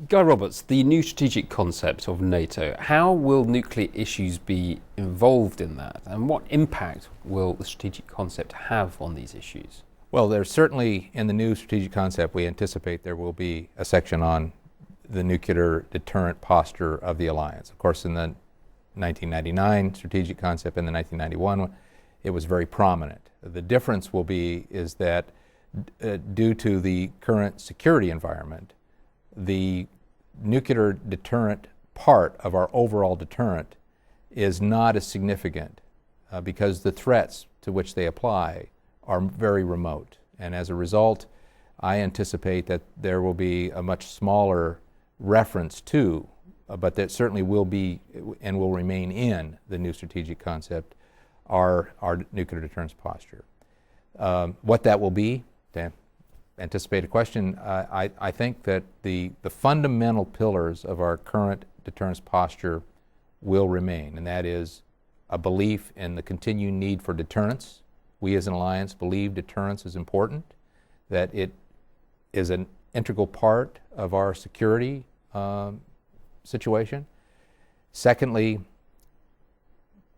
Guy Roberts, the new strategic concept of NATO, how will nuclear issues be involved in that, and what impact will the strategic concept have on these issues? Well, there's certainly, in the new strategic concept, we anticipate there will be a section on the nuclear deterrent posture of the alliance. Of course, in the 1999 strategic concept and the 1991 one, it was very prominent. The difference will be is that due to the current security environment, the nuclear deterrent part of our overall deterrent is not as significant because the threats to which they apply are very remote. And as a result, I anticipate that there will be a much smaller reference to, but that certainly will be and will remain in the new strategic concept, our nuclear deterrence posture. What that will be, to anticipate a question, I think that the fundamental pillars of our current deterrence posture will remain, and that is a belief in the continued need for deterrence. We as an alliance believe deterrence is important, that it is an integral part of our security situation. Secondly,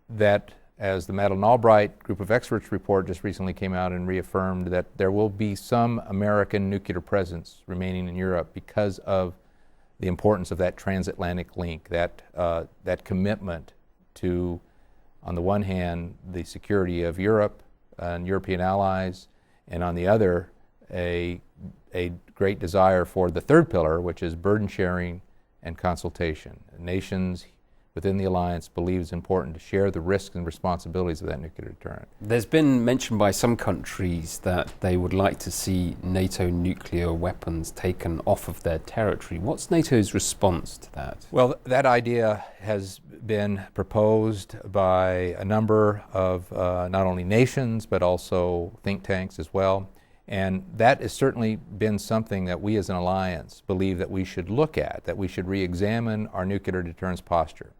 that as the Madeleine Albright group of experts report just recently came out and reaffirmed that there will be some American nuclear presence remaining in Europe because of the importance of that transatlantic link, that commitment to, on the one hand, the security of Europe and European allies, and on the other, a great desire for the third pillar, which is burden sharing and consultation. Nations within the alliance believe it's important to share the risks and responsibilities of that nuclear deterrent. There's been mention by some countries that they would like to see NATO nuclear weapons taken off of their territory. What's NATO's response to that? Well, that idea has been proposed by a number of not only nations but also think tanks as well. And that has certainly been something that we as an alliance believe that we should look at, that we should re-examine our nuclear deterrence posture.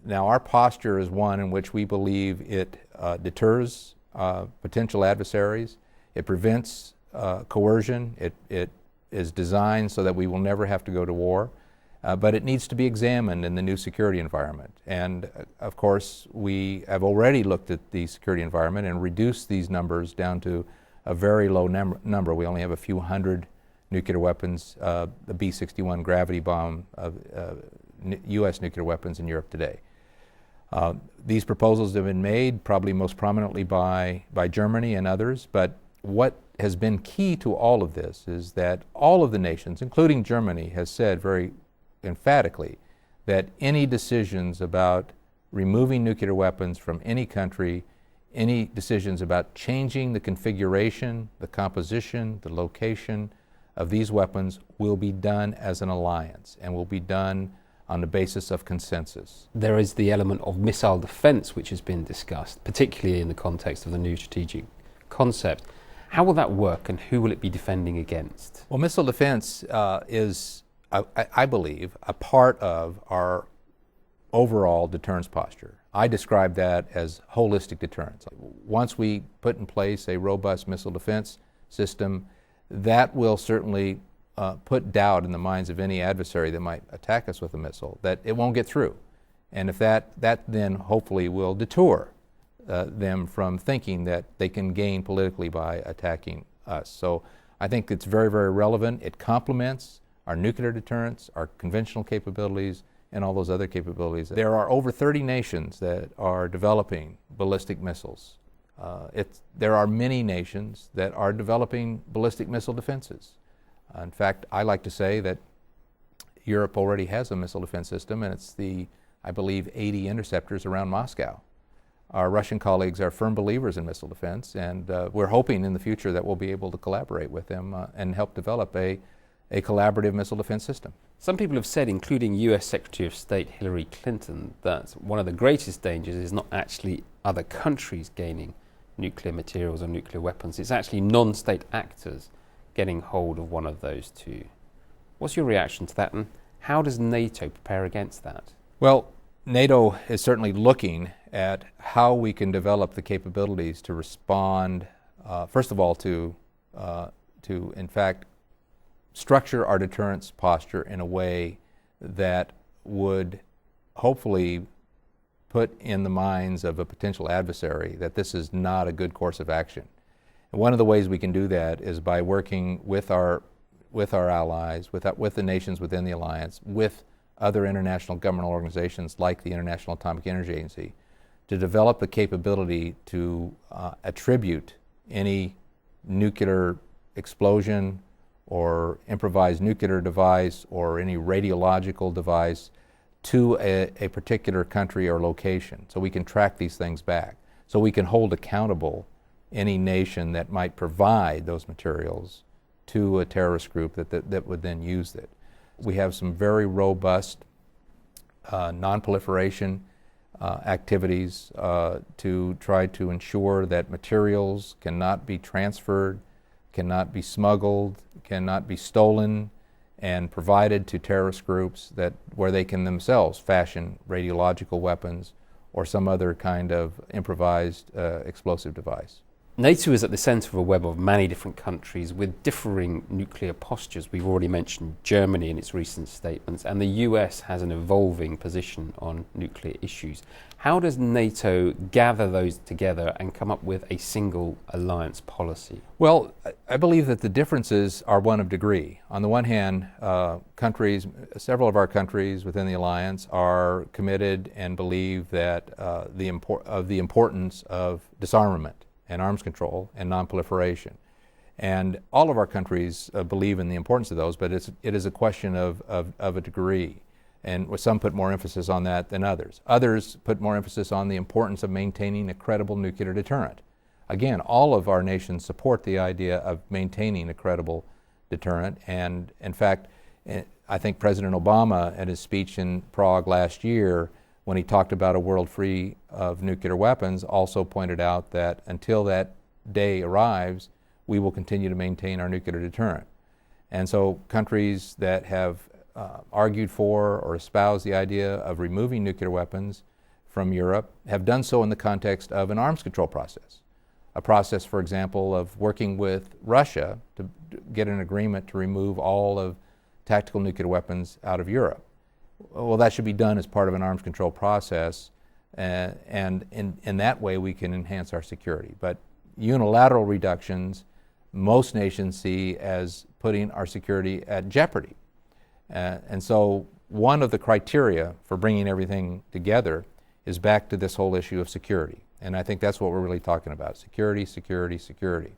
Now, our posture is one in which we believe it deters potential adversaries, it prevents coercion, it is designed so that we will never have to go to war, but it needs to be examined in the new security environment. And of course, we have already looked at the security environment and reduced these numbers down to a very low number. We only have a few hundred nuclear weapons, the B-61 gravity bomb of U.S. nuclear weapons in Europe today. These proposals have been made probably most prominently by Germany and others, but what has been key to all of this is that all of the nations, including Germany, has said very emphatically that any decisions about removing nuclear weapons from any country, any decisions about changing the configuration, the composition, the location of these weapons will be done as an alliance and will be done on the basis of consensus. There is the element of missile defense which has been discussed, particularly in the context of the new strategic concept. How will that work and who will it be defending against? Well, missile defense is, I believe, a part of our overall deterrence posture. I describe that as holistic deterrence. Once we put in place a robust missile defense system, that will certainly put doubt in the minds of any adversary that might attack us with a missile, that it won't get through. And if that then hopefully will deter them from thinking that they can gain politically by attacking us. So I think it's very, very relevant. It complements our nuclear deterrence, our conventional capabilities, and all those other capabilities. There are over 30 nations that are developing ballistic missiles. There are many nations that are developing ballistic missile defenses. In fact, I like to say that Europe already has a missile defense system, and it's the, I believe, 80 interceptors around Moscow. Our Russian colleagues are firm believers in missile defense, and we're hoping in the future that we'll be able to collaborate with them and help develop a collaborative missile defense system. Some people have said, including US Secretary of State Hillary Clinton, that one of the greatest dangers is not actually other countries gaining nuclear materials or nuclear weapons, it's actually non-state actors getting hold of one of those two. What's your reaction to that, and how does NATO prepare against that? Well, NATO is certainly looking at how we can develop the capabilities to respond, first of all, to in fact, structure our deterrence posture in a way that would hopefully put in the minds of a potential adversary that this is not a good course of action. And one of the ways we can do that is by working with our allies, with the nations within the alliance, with other international governmental organizations like the International Atomic Energy Agency, to develop the capability to attribute any nuclear explosion or improvised nuclear device or any radiological device to a particular country or location, so we can track these things back, so we can hold accountable any nation that might provide those materials to a terrorist group that would then use it. We have some very robust non-proliferation activities to try to ensure that materials cannot be transferred, cannot be smuggled, cannot be stolen and provided to terrorist groups where they can themselves fashion radiological weapons or some other kind of improvised explosive device. NATO is at the centre of a web of many different countries with differing nuclear postures. We've already mentioned Germany in its recent statements, and the US has an evolving position on nuclear issues. How does NATO gather those together and come up with a single alliance policy? Well, I believe that the differences are one of degree. On the one hand, several of our countries within the alliance are committed and believe that the importance of disarmament and arms control and non-proliferation. And all of our countries believe in the importance of those, but it is a question of a degree. And some put more emphasis on that than others. Others put more emphasis on the importance of maintaining a credible nuclear deterrent. Again, all of our nations support the idea of maintaining a credible deterrent. And in fact, I think President Obama, at his speech in Prague last year, when he talked about a world free of nuclear weapons, also pointed out that until that day arrives, we will continue to maintain our nuclear deterrent. And so countries that have argued for or espoused the idea of removing nuclear weapons from Europe have done so in the context of an arms control process. A process, for example, of working with Russia to get an agreement to remove all of tactical nuclear weapons out of Europe. Well, that should be done as part of an arms control process, and in that way we can enhance our security. But unilateral reductions, most nations see as putting our security at jeopardy. And so one of the criteria for bringing everything together is back to this whole issue of security. And I think that's what we're really talking about: security, security, security.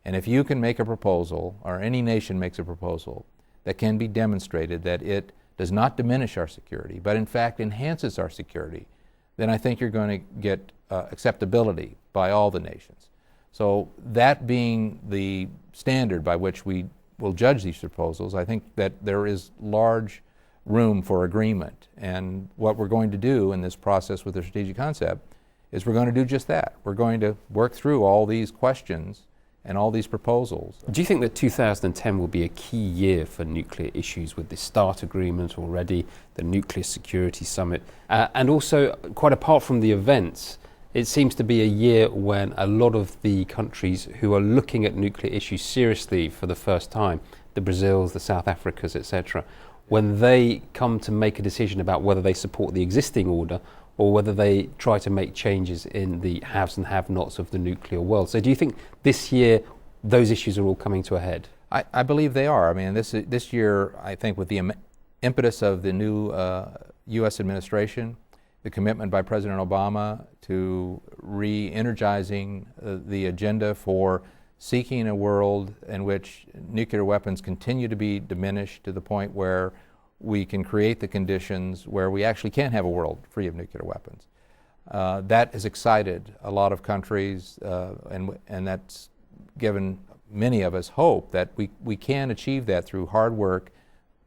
And if you can make a proposal, or any nation makes a proposal, that can be demonstrated that it does not diminish our security, but in fact enhances our security, then I think you're going to get acceptability by all the nations. So that being the standard by which we will judge these proposals, I think that there is large room for agreement. And what we're going to do in this process with the strategic concept is we're going to do just that. We're going to work through all these questions and all these proposals. Do you think that 2010 will be a key year for nuclear issues with the START agreement already, the Nuclear Security Summit, and also, quite apart from the events, it seems to be a year when a lot of the countries who are looking at nuclear issues seriously for the first time, the Brazils, the South Africas, etc., when they come to make a decision about whether they support the existing order or whether they try to make changes in the haves and have-nots of the nuclear world. So do you think this year those issues are all coming to a head? I believe they are. I mean, this year, I think with the impetus of the new U.S. administration, the commitment by President Obama to re-energizing the agenda for seeking a world in which nuclear weapons continue to be diminished to the point where we can create the conditions where we actually can have a world free of nuclear weapons. That has excited a lot of countries, and that's given many of us hope that we can achieve that through hard work,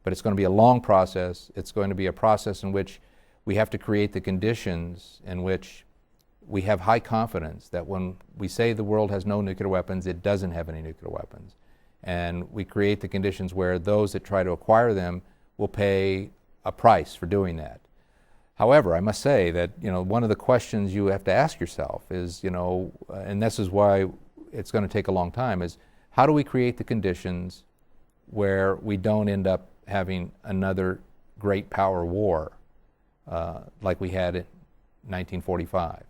but it's going to be a long process. It's going to be a process in which we have to create the conditions in which we have high confidence that when we say the world has no nuclear weapons, it doesn't have any nuclear weapons. And we create the conditions where those that try to acquire them will pay a price for doing that. However, I must say that, one of the questions you have to ask yourself is, and this is why it's going to take a long time, is how do we create the conditions where we don't end up having another great power war like we had in 1945.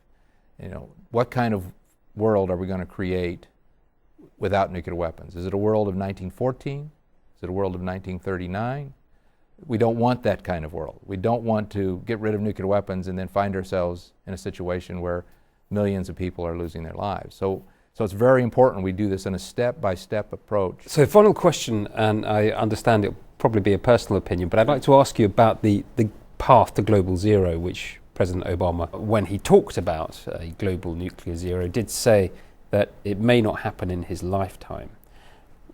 You know, what kind of world are we going to create without nuclear weapons? Is it a world of 1914? Is it a world of 1939? We don't want that kind of world. We don't want to get rid of nuclear weapons and then find ourselves in a situation where millions of people are losing their lives. So it's very important we do this in a step-by-step approach. So final question, and I understand it'll probably be a personal opinion, but I'd like to ask you about the path to global zero, which President Obama, when he talked about a global nuclear zero, did say that it may not happen in his lifetime.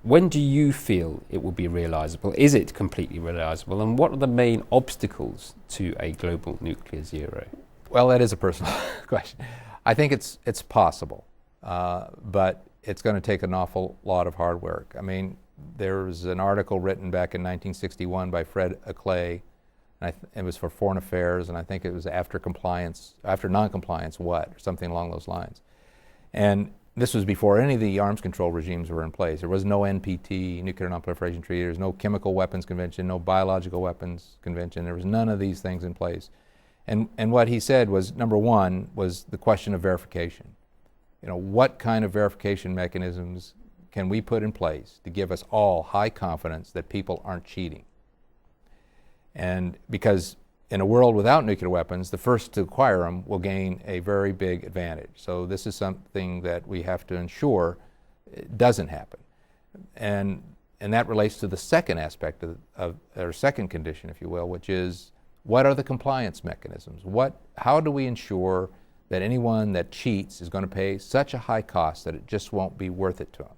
When do you feel it will be realizable? Is it completely realizable? And what are the main obstacles to a global nuclear zero? Well, that is a personal question. I think it's possible, but it's going to take an awful lot of hard work. I mean, there was an article written back in 1961 by Fred Clay, and it was for Foreign Affairs, and I think it was after non-compliance what, or something along those lines. And this was before any of the arms control regimes were in place. There was no NPT, Nuclear Non-Proliferation Treaty, there was no Chemical Weapons Convention, no Biological Weapons Convention. There was none of these things in place. And what he said was, number one, was the question of verification. You know, what kind of verification mechanisms can we put in place to give us all high confidence that people aren't cheating? And because in a world without nuclear weapons, the first to acquire them will gain a very big advantage. So this is something that we have to ensure it doesn't happen. And that relates to the second aspect of or second condition, if you will, which is, what are the compliance mechanisms? How do we ensure that anyone that cheats is going to pay such a high cost that it just won't be worth it to them?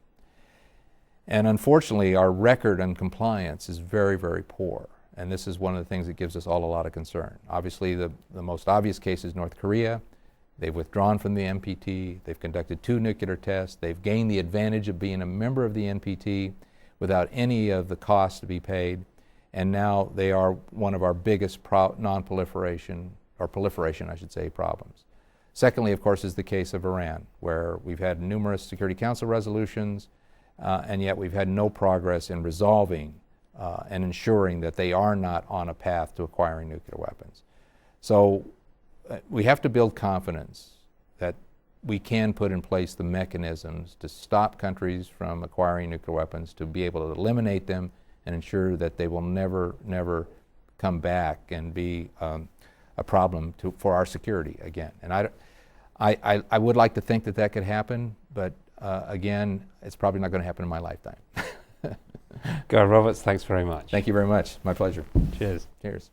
And unfortunately, our record on compliance is very, very poor. And this is one of the things that gives us all a lot of concern. Obviously, the most obvious case is North Korea. They've withdrawn from the NPT. They've conducted 2 nuclear tests. They've gained the advantage of being a member of the NPT without any of the costs to be paid. And now they are one of our biggest non-proliferation, or proliferation, I should say, problems. Secondly, of course, is the case of Iran, where we've had numerous Security Council resolutions, and yet we've had no progress in resolving and ensuring that they are not on a path to acquiring nuclear weapons. So we have to build confidence that we can put in place the mechanisms to stop countries from acquiring nuclear weapons, to be able to eliminate them and ensure that they will never, never come back and be a problem for our security again. And I would like to think that that could happen, but again, it's probably not going to happen in my lifetime. Guy Roberts, thanks very much. Thank you very much. My pleasure. Cheers. Cheers.